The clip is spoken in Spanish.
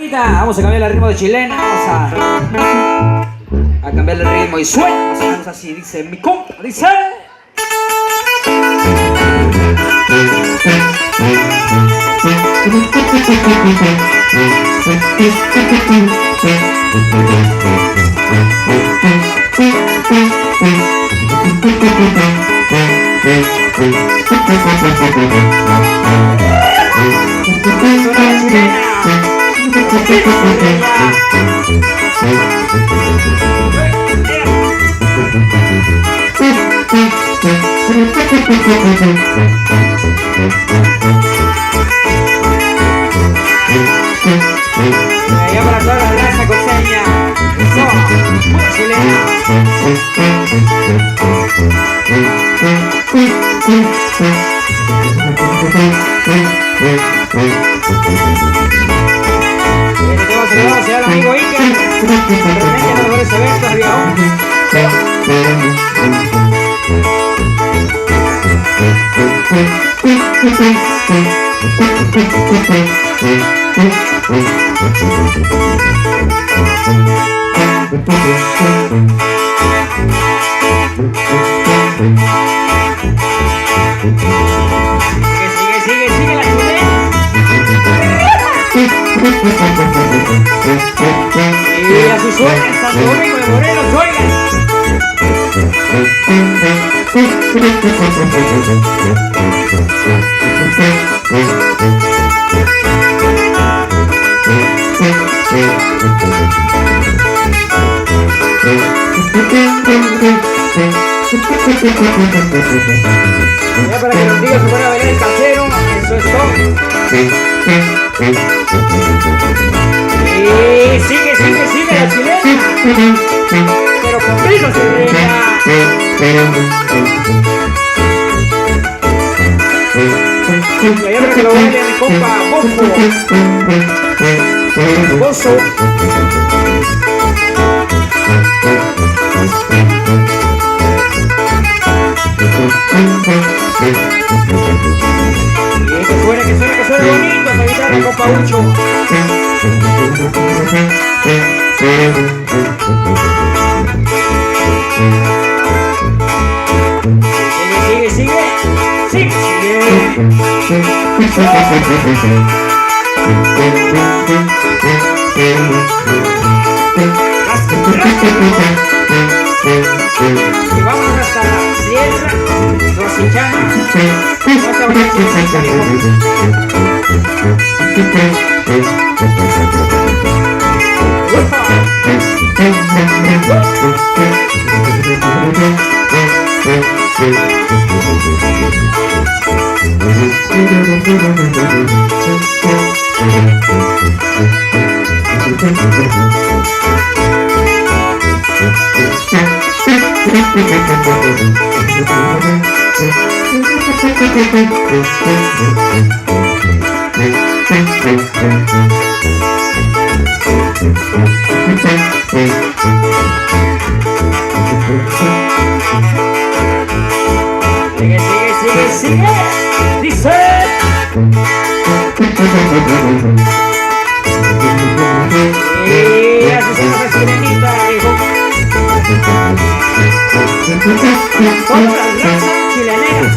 Vamos a cambiar el ritmo de chilena, vamos a cambiar el ritmo y suena, más o menos así, dice mi compa, dice. Ya para toda la raza costeña, chilena. Queremos saludar al amigo Iker, pertenece a los mejores eventos, viejo. Sigue la chilena. Y así suena en Santo Domingo de Morelos, oigan. Ya para que los días se puedan bailar el casero, eso es todo. Y sigue la chilena. Pero con piso chilena. Y allá para que lo baile mi compa Bozo. Y que suene bonito, esa guitarra mi compa Ucho. Sigue. Y vamos hasta la sierra Rosillana. Sigue. Dice. Y así se llama chilenita, hijo. Toda la raza chilenera.